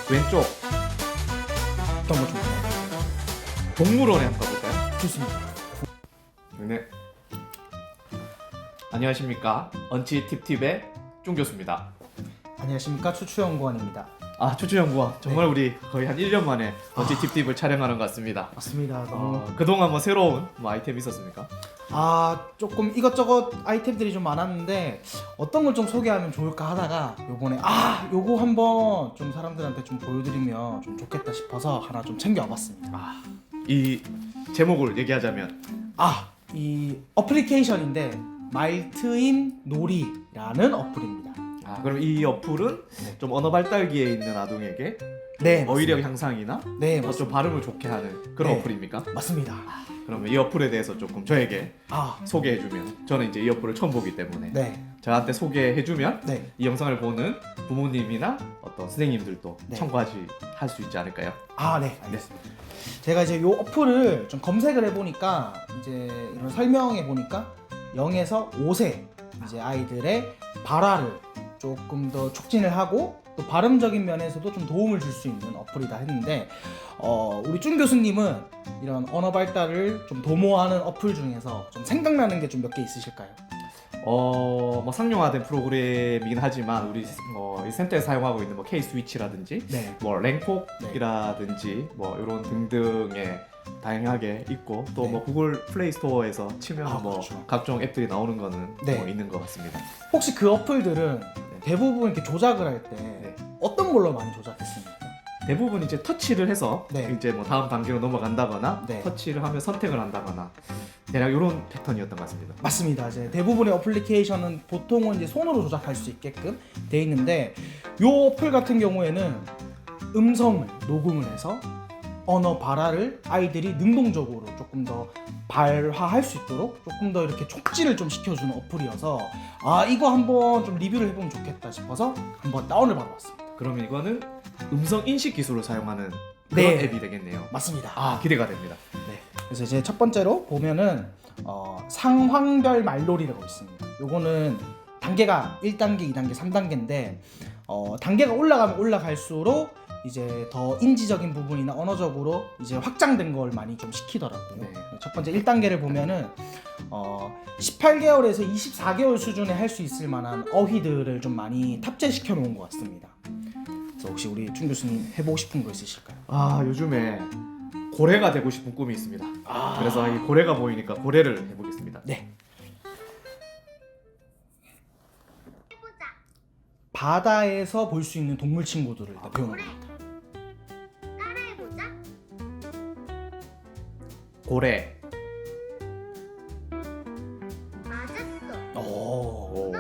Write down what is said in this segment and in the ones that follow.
왼쪽 어떤 거 좀 동물원에 한번 가볼까요? 좋습니다. 네. 안녕하십니까. 언치팁팁의 쫑 교수입니다. 안녕하십니까, 추추연구원입니다. 아, 추추연구원 정말 네. 우리 거의 한 1년 만에 언치팁팁을 촬영하는 것 같습니다. 맞습니다. 너무 그동안 뭐 새로운 아이템 있었습니까? 조금 이것저것 아이템들이 좀 많았는데 어떤 걸 좀 소개하면 좋을까 하다가 요번에 요거 한번 좀 사람들한테 좀 보여드리면 좀 좋겠다 싶어서 하나 좀 챙겨와봤습니다. 이 제목을 얘기하자면 이 어플리케이션인데 말트인 놀이라는 어플입니다. 그럼 이 어플은 좀 언어 발달기에 있는 아동에게 네, 어휘력 향상이나 네, 좀 발음을 좋게 하는 그런 네. 어플입니까? 맞습니다. 그러면 이 어플에 대해서 조금 저에게 소개해주면, 저는 이제 이 어플을 처음 보기 때문에 네, 저한테 소개해주면 네, 이 영상을 보는 부모님이나 어떤 선생님들도 네. 할 수 있지 않을까요? 네, 알겠습니다. 제가 이제 요 어플을 좀 검색을 해보니까 이제 이런 설명해 보니까 0에서 5세 이제 아이들의 발화를 조금 더 촉진을 하고 또 발음적인 면에서도 좀 도움을 줄 수 있는 어플이다 했는데 우리 준 교수님은 이런 언어 발달을 좀 도모하는 어플 중에서 좀 생각나는 게 좀 몇 개 있으실까요? 뭐 상용화된 프로그램이긴 하지만 우리 이 센터에 사용하고 있는 뭐 K 스위치라든지 네, 뭐 랭콕이라든지 뭐 이런 등등의 다양하게 있고 또 네. 뭐 구글 플레이 스토어에서 치면 뭐 그렇죠. 각종 앱들이 나오는 거는 네. 뭐 있는 것 같습니다. 혹시 그 어플들은 대부분 이렇게 조작을 할 때 네. 어떤 걸로 많이 조작했습니까? 대부분 이제 터치를 해서 네. 이제 뭐 다음 단계로 넘어간다거나 네. 터치를 하면 선택을 한다거나 대략 이런 패턴이었던 것 같습니다. 맞습니다. 이제 대부분의 어플리케이션은 보통은 이제 손으로 조작할 수 있게끔 돼 있는데 요 어플 같은 경우에는 음성을 녹음을 해서 언어 발화를 아이들이 능동적으로 조금 더 발화할 수 있도록 조금 더 이렇게 촉진을 좀 시켜주는 어플이어서 이거 한번 좀 리뷰를 해보면 좋겠다 싶어서 한번 다운을 받아봤습니다. 그러면 이거는 음성 인식 기술을 사용하는 그런 네. 앱이 되겠네요. 맞습니다. 기대가 됩니다. 네. 그래서 이제 첫 번째로 보면은 상황별 말놀이라고 있습니다. 요거는 단계가 1단계, 2단계, 3단계인데 단계가 올라가면 올라갈수록 이제 더 인지적인 부분이나 언어적으로 이제 확장된 걸 많이 좀 시키더라고요. 네. 첫 번째 1단계를 보면은 18개월에서 24개월 수준에 할 수 있을 만한 어휘들을 좀 많이 탑재시켜 놓은 것 같습니다. 그래서 혹시 우리 준 교수님 해보고 싶은 거 있으실까요? 요즘에 고래가 되고 싶은 꿈이 있습니다. 그래서 이 고래가 보이니까 고래를 해보겠습니다. 네. 바다에서 볼 수 있는 동물 친구들을 일단 배우는 겁니다. 따라해보자. 고래. 맞았어. 오.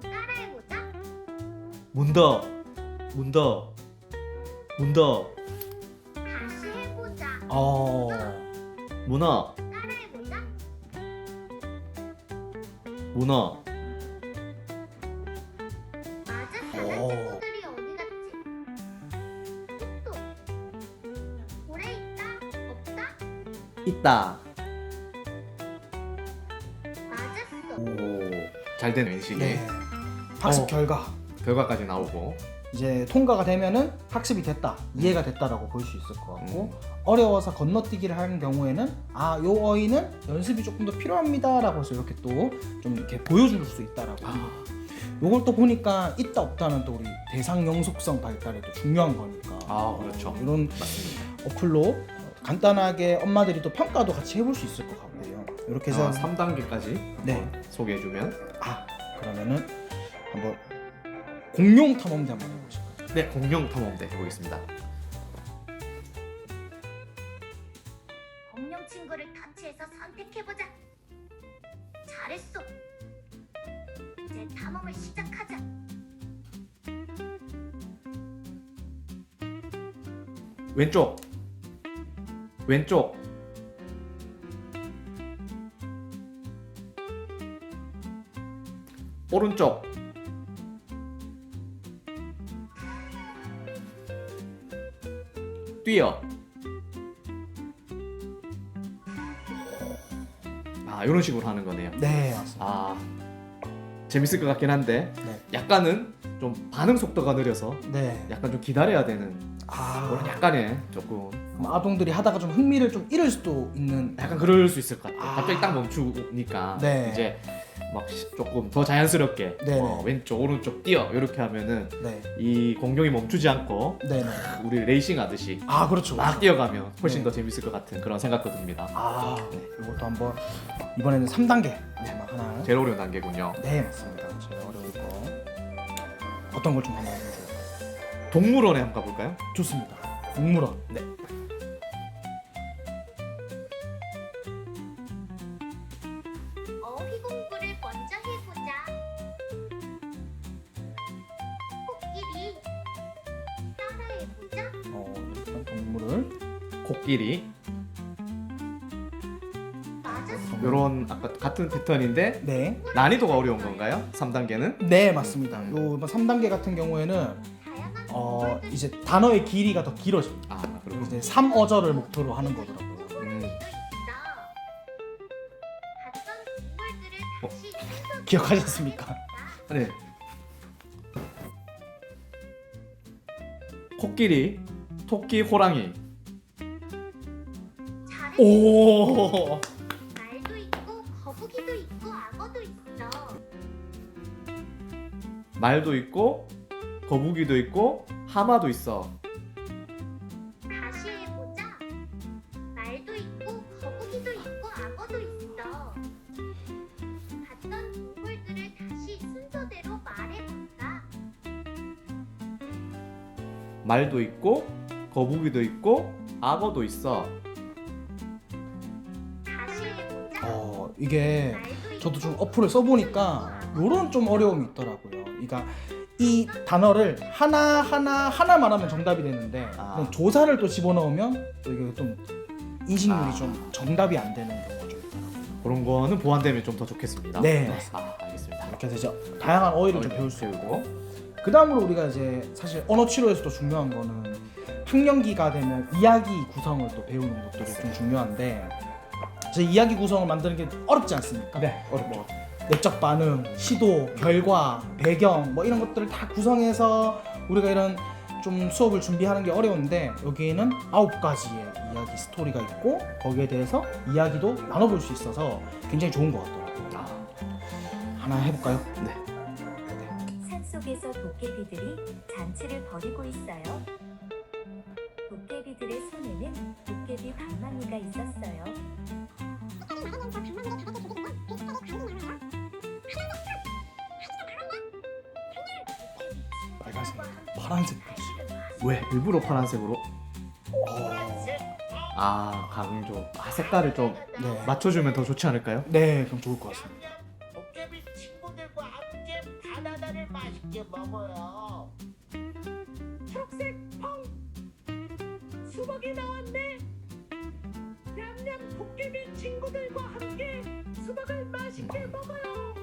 따라해보자. 문더. 문더. 문더. 다시 해보자. 문어. 따라해보자. 문어. 맞았어. 오. 친구들이 어디 갔지? 또. 고래 있다? 없다? 있다. 맞았어. 잘 되는 인식이. 네. 학습 어. 결과까지 나오고. 이제 통과가 되면은 학습이 됐다, 이해가 됐다라고 볼 수 있을 것 같고 어려워서 건너뛰기를 하는 경우에는 요 어휘는 연습이 조금 더 필요합니다라고 해서 이렇게 또 좀 이렇게 보여줄 수 있다라고 합니다. 요걸 또 보니까 있다 없다는 또 우리 대상 영속성 발달에 또 중요한 거니까. 그렇죠. 이런 맞습니다. 어플로 간단하게 엄마들이 또 평가도 같이 해볼 수 있을 것 같고요. 이렇게 해서 3단계까지 네. 소개해주면. 그러면은 한번 공룡 탐험대 한번 해보실까요? 네, 공룡 탐험대 해보겠습니다. 공룡 친구를 터치해서 선택해보자. 잘했어. 이제 탐험을 시작하자. 왼쪽. 왼쪽. 오른쪽. 뛰어. 이런 식으로 하는 거네요. 네, 맞습니다. 재밌을 것 같긴 한데 네. 약간은 좀 반응 속도가 느려서 네. 약간 좀 기다려야 되는 그런 약간의 조금 그럼 아동들이 하다가 좀 흥미를 좀 잃을 수도 있는 약간 그럴 수 있을 것 같아요. 아. 갑자기 딱 멈추니까 네. 이제 막 조금 더 자연스럽게 네네. 왼쪽 오른쪽 뛰어 이렇게 하면은 네. 이 공룡이 멈추지 않고 네네. 우리 레이싱 하듯이 아 그렇죠. 막 뛰어가면 훨씬 네. 더 재밌을 것 같은 그런 생각도 듭니다. 이것도 한번 이번에는 3단계 마지막 하나. 제일 어려운 단계군요. 네 맞습니다. 제일 어려운 거 어떤 걸 좀 한번 해주세요. 동물원에 한번 가볼까요? 좋습니다. 동물원. 네. 어휘 공부를 먼저 해보자. 코끼리 따라해보자. 일단 동물을 코끼리 맞았어. 이런 아까 같은 패턴인데 네. 난이도가 어려운 건가요? 3단계는? 네 맞습니다. 요 3단계 같은 경우에는 다양한 이제 단어의 길이가 더 길어집니다. 아 그리고 이제 3어절을 목표로 하는 거더라고요. 봤던 동물들을 다시 순서대로 기억하셨습니까? 네. 코끼리, 토끼, 호랑이. 잘했어. 오. 말도 있고 거북이도 있고 악어도 있어. 말도 있고 거북이도 있고 하마도 있어. 다시 해보자. 말도 있고 거북이도 있고 악어도 있어. 봤던 동물들을 다시 순서대로 말해볼까? 말도 있고 거북이도 있고 악어도 있어. 다시 해보자. 이게 말도 저도 있고 좀 어플을 써보니까 요런 좀 어려움이 있더라고요. 그러니까 이 단어를 하나만 하면 정답이 되는데 그냥 조사를 또 집어넣으면 또 이게 좀 인식률이 좀 정답이 안 되는 경우가 좀 있더라고요. 그런 거는 보완되면 좀 더 좋겠습니다. 네. 알겠습니다. 이렇게 해서 이제 다양한 어휘를 좀 배울 수 있고 배우고. 그 다음으로 우리가 이제 사실 언어 치료에서도 중요한 거는 학년기가 되면 이야기 구성을 또 배우는 것들이 좀 중요한데 제 이야기 구성을 만드는 게 어렵지 않습니까? 네, 어렵죠. 내적 반응, 시도, 결과, 배경 뭐 이런 것들을 다 구성해서 우리가 이런 좀 수업을 준비하는 게 어려운데 여기에는 9가지의 이야기 스토리가 있고 거기에 대해서 이야기도 나눠볼 수 있어서 굉장히 좋은 것 같더라고요. 하나 해볼까요? 네. 산속에서 도깨비들이 잔치를 벌이고 있어요. 도깨비들의 손에는 도깨비 방망이가 있었어요. 빨간색, 파란색 글씨. 왜? 일부러 파란색으로? 강조. 색깔을 좀 네. 맞춰주면 더 좋지 않을까요? 네, 그럼 좋을 것 같습니다. 도깨비 친구들과 함께 바나나를 맛있게 먹어요. 초록색 펑 수박이 나왔네. 냠냠 도깨비 친구들과 함께 수박을 맛있게 먹어요.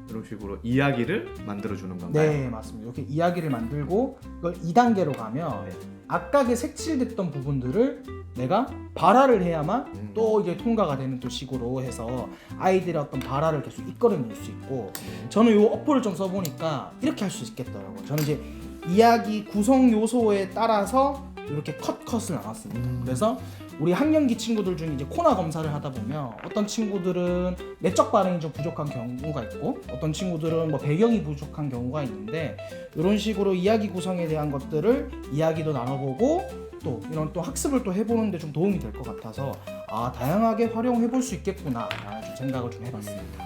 이런 식으로 이야기를 만들어주는 건가요? 네, 맞습니다. 이렇게 이야기를 만들고 이걸 2단계로 가면 네. 아까게 색칠됐던 부분들을 내가 발화를 해야만 음. 또 이게 통과가 되는 또 식으로 해서 아이들의 어떤 발화를 계속 이끌어낼 수 있고 저는 이 어플을 좀 써보니까 이렇게 할 수 있겠더라고요. 저는 이제 이야기 구성 요소에 따라서 이렇게 컷을 나눴습니다. 그래서 우리 학년기 친구들 중에 이제 코나 검사를 하다 보면 어떤 친구들은 내적 반응이 좀 부족한 경우가 있고 어떤 친구들은 뭐 배경이 부족한 경우가 있는데 이런 식으로 이야기 구성에 대한 것들을 이야기도 나눠보고 또 이런 또 학습을 또 해보는데 좀 도움이 될 것 같아서 다양하게 활용해 볼 수 있겠구나 라는 좀 생각을 좀 해봤습니다.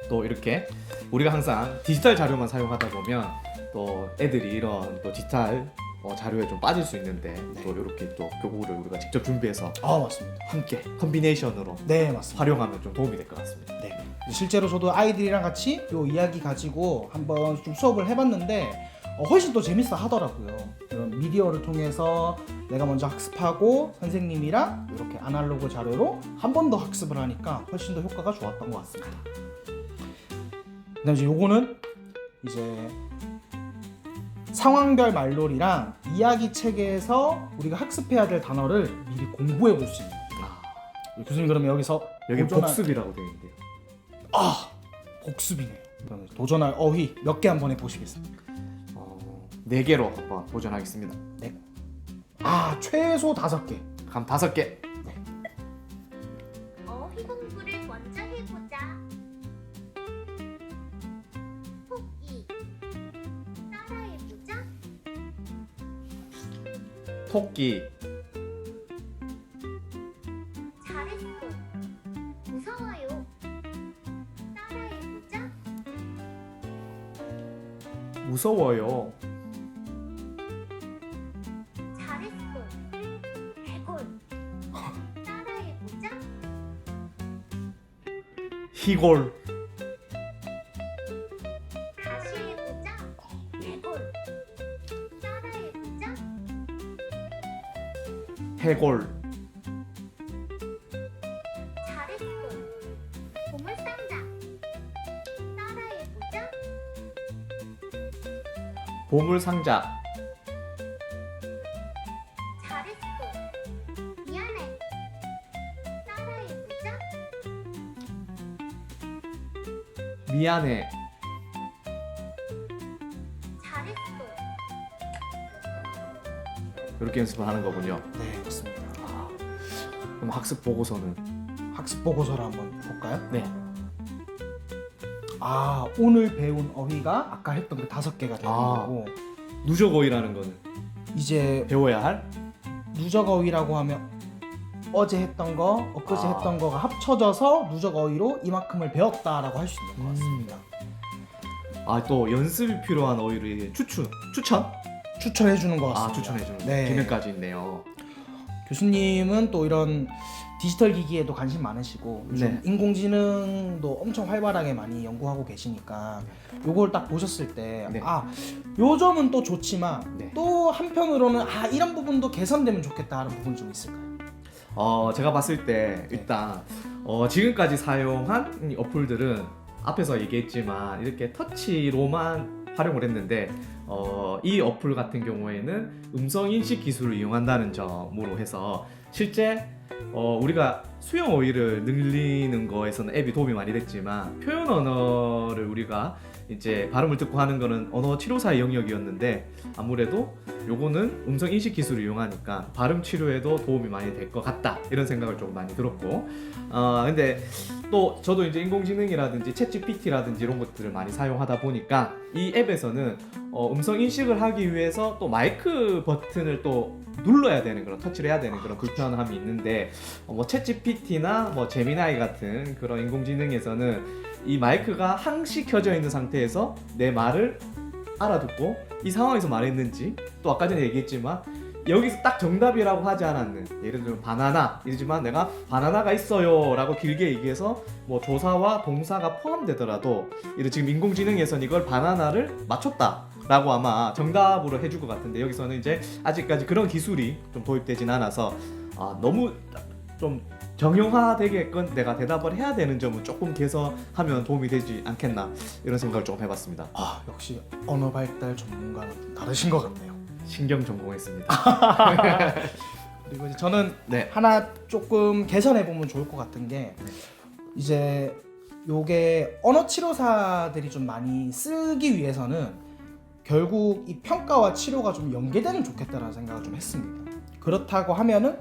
또 이렇게 우리가 항상 디지털 자료만 사용하다 보면 또 애들이 이런 또 디지털 자료에 좀 빠질 수 있는데 또 이렇게 또 교구를 우리가 직접 준비해서 맞습니다. 함께 컨비네이션으로 네, 맞습니다. 활용하면 좀 도움이 될 것 같습니다. 네. 실제로 저도 아이들이랑 같이 요 이야기 가지고 한번 좀 수업을 해봤는데 훨씬 더 재밌어 하더라고요. 이런 미디어를 통해서 내가 먼저 학습하고 선생님이랑 이렇게 아날로그 자료로 한 번 더 학습을 하니까 훨씬 더 효과가 좋았던 것 같습니다. 그다음 이제 요거는 이제 상황별 말놀이랑 이야기 책에서 우리가 학습해야 될 단어를 미리 공부해 볼 수 있는. 교수님 그러면 여기서 여기 보존한- 복습이라고 되어 있는데요. 복습이네요. 그럼 도전할 어휘 몇 개 한번 해보시겠습니까? 4개로 한번 도전하겠습니다. 아 최소 5개. 그럼 5개. 어휘 공부를 먼저 해보자. 토끼 따라해보자. 토끼. 잘했어. 무서워요. 따라해보자. 무서워요. 잘했어. 해골. 따라해보자. 희골. 다시 해보자. 해골. 따라해보자. 해골. 잘했어. 보물상자. 따라해보자. 보물상자. 잘했어. 미안해. 따라해보자. 미안해. 잘했어. 이렇게 연습을 하는 거군요. 네 맞습니다. 그럼 학습 보고서는 학습 보고서를 한번 볼까요? 네. 아 오늘 배운 어휘가 아까 했던 그 5개가 되는 아. 거고 누적어휘라는 거는 이제 배워야 할? 누적 어휘라고 하면 어제 했던 거, 엊그제 아. 했던 거가 합쳐져서 누적 어휘로 이만큼을 배웠다라고 할 수 있는 것 같습니다. 또 연습이 필요한 어휘를 추천? 추천해 주는 것 같습니다. 추천해주는 네. 기능까지 있네요. 교수님은 또 이런 디지털 기기에도 관심 많으시고 요즘 네. 인공지능도 엄청 활발하게 많이 연구하고 계시니까 요걸 딱 보셨을 때 네. 요 점은 또 좋지만 네. 또 한편으로는 이런 부분도 개선되면 좋겠다 하는 부분 좀 있을까요? 제가 봤을 때 일단 지금까지 사용한 이 어플들은 앞에서 얘기했지만 이렇게 터치로만 활용을 했는데 이 어플 같은 경우에는 음성 인식 기술을 이용한다는 점으로 해서 실제 우리가 수용 어휘를 늘리는 거에서는 앱이 도움이 많이 됐지만 표현 언어를 우리가 이제 발음을 듣고 하는 거는 언어 치료사의 영역이었는데 아무래도 요거는 음성 인식 기술을 이용하니까 발음 치료에도 도움이 많이 될 것 같다 이런 생각을 좀 많이 들었고 근데 또 저도 이제 인공지능이라든지 챗GPT라든지 이런 것들을 많이 사용하다 보니까 이 앱에서는 음성 인식을 하기 위해서 또 마이크 버튼을 또 눌러야 되는 그런 터치를 해야 되는 그런 불편함이 있는데 뭐 챗GPT나 뭐 제미나이 같은 그런 인공지능에서는 이 마이크가 항시 켜져 있는 상태에서 내 말을 알아듣고 이 상황에서 말했는지 또 아까 전에 얘기했지만 여기서 딱 정답이라고 하지 않았는 예를 들면 바나나 이러지만 내가 바나나가 있어요 라고 길게 얘기해서 뭐 조사와 동사가 포함되더라도 이런 지금 인공지능에서는 이걸 바나나를 맞췄다 라고 아마 정답으로 해줄 것 같은데 여기서는 이제 아직까지 그런 기술이 좀 도입되진 않아서 너무 좀 정형화되게끔 내가 대답을 해야 되는 점은 조금 개선하면 도움이 되지 않겠나 이런 생각을 좀 해봤습니다. 역시 언어 발달 전문가는 좀 다르신 것 같네요. 신경 전공했습니다. 그리고 이제 저는 네. 하나 조금 개선해 보면 좋을 것 같은 게 이제 요게 언어 치료사들이 좀 많이 쓰기 위해서는 결국 이 평가와 치료가 좀 연계되면 좋겠다라는 생각을 좀 했습니다. 그렇다고 하면은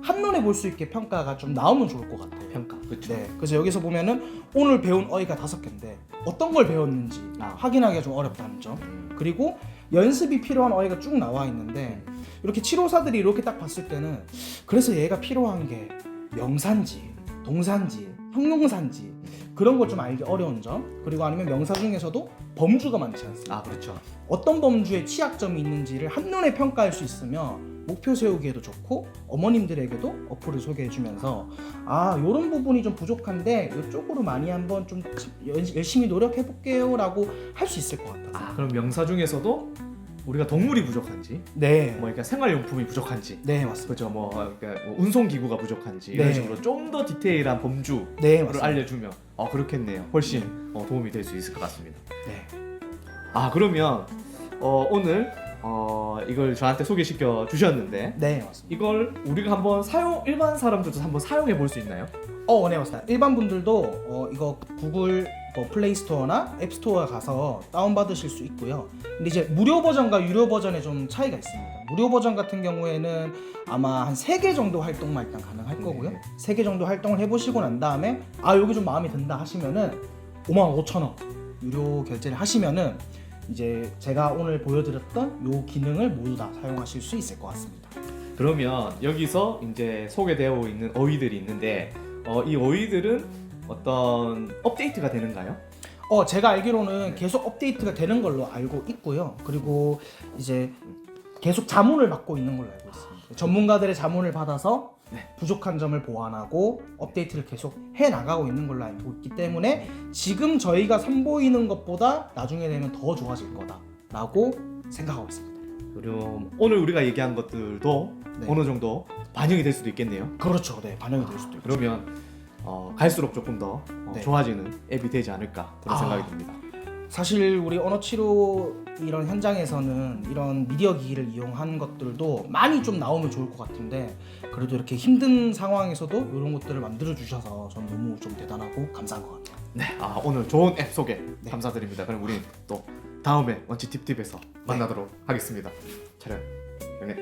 한눈에 볼 수 있게 평가가 좀 나오면 좋을 것 같아요. 평가 그렇죠. 네, 그래서 여기서 보면은 오늘 배운 어휘가 5개인데 어떤 걸 배웠는지 확인하기가 좀 어렵다는 점. 그리고 연습이 필요한 어휘가 쭉 나와 있는데 이렇게 치료사들이 이렇게 딱 봤을 때는 그래서 얘가 필요한 게 명사인지 동사인지 형용사인지 그런 걸 좀 알기 어려운 점. 그리고 아니면 명사 중에서도 범주가 많지 않습니까? 그렇죠. 어떤 범주에 취약점이 있는지를 한눈에 평가할 수 있으면 목표 세우기에도 좋고 어머님들에게도 어플을 소개해주면서 이런 부분이 좀 부족한데 이쪽으로 많이 한번 좀 열심히 노력해볼게요 라고 할 수 있을 것 같아서 그럼 명사 중에서도 우리가 동물이 부족한지 네, 뭐 그러니까 생활용품이 부족한지 네 맞습니다. 그죠 그러니까 뭐 운송기구가 부족한지 이런 네. 식으로 좀 더 디테일한 범주를 네 맞습니다. 알려주면 그렇겠네요. 훨씬 도움이 될 수 있을 것 같습니다. 네. 그러면 오늘 이걸 저한테 소개시켜 주셨는데 네 맞습니다. 이걸 우리가 한번 일반 사람들도 한번 사용해 볼 수 있나요? 네 맞습니다. 일반 분들도 이거 구글 뭐 플레이스토어나 앱스토어에 가서 다운받으실 수 있고요. 근데 이제 무료 버전과 유료 버전에 좀 차이가 있습니다. 무료 버전 같은 경우에는 아마 한 3개 정도 활동만 일단 가능할 거고요. 3개 정도 활동을 해보시고 난 다음에 아 여기 좀 마음에 든다 하시면은 55,000원 유료 결제를 하시면은 이제 제가 오늘 보여드렸던 요 기능을 모두 다 사용하실 수 있을 것 같습니다. 그러면 여기서 이제 소개되어 있는 어휘들이 있는데 이 어휘들은 어떤 업데이트가 되는가요? 제가 알기로는 계속 업데이트가 되는 걸로 알고 있고요. 그리고 이제 계속 자문을 받고 있는 걸로 알고 있습니다. 전문가들의 자문을 받아서 부족한 점을 보완하고 업데이트를 계속 해 나가고 있는 걸로 알고 있기 때문에 지금 저희가 선보이는 것보다 나중에 되면 더 좋아질 거다라고 생각하고 있습니다. 그럼 오늘 우리가 얘기한 것들도 네. 어느 정도 반영이 될 수도 있겠네요. 그렇죠. 네, 반영이 될 수도 있죠. 그러면 갈수록 조금 더 네. 좋아지는 앱이 되지 않을까 그런 생각이 듭니다. 사실 우리 언어치료 이런 현장에서는 이런 미디어 기기를 이용한 것들도 많이 좀 나오면 좋을 것 같은데 그래도 이렇게 힘든 상황에서도 이런 것들을 만들어 주셔서 전 너무 좀 대단하고 감사한 것 같아요. 네, 오늘 좋은 앱 소개 네. 감사드립니다. 그럼 우리 또 다음에 원치 팁팁에서 만나도록 하겠습니다. 촬영 네.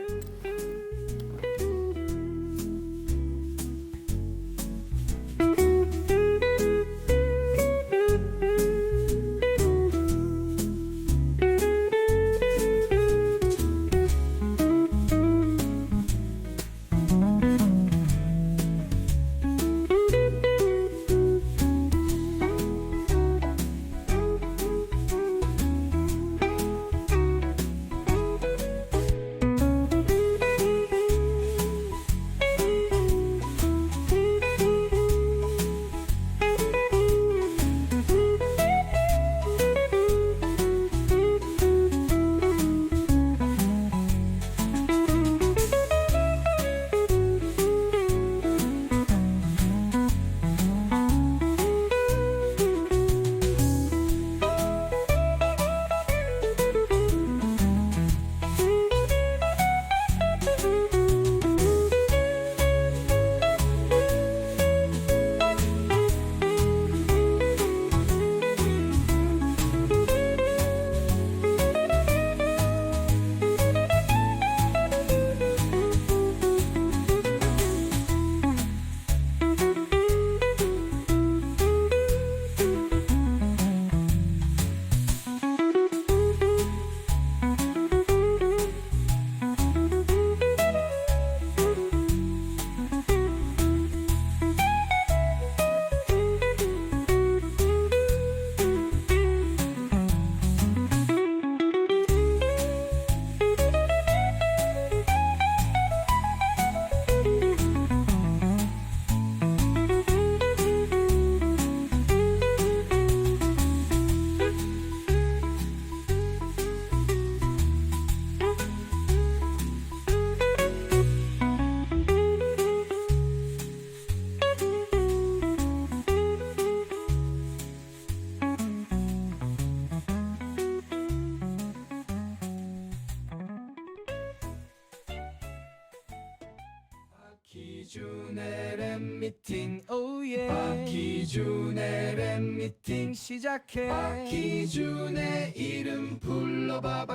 박희준의 랩미팅 오예 박희준의 랩미팅 시작해 박희준의 이름 불러봐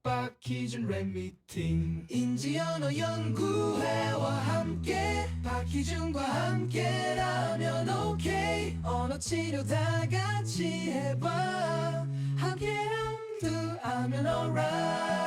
박희준 랩미팅 인지언어 연구회와 함께 박희준과 함께라면 오케이 언어치료 다 같이 해봐 함께라면 alright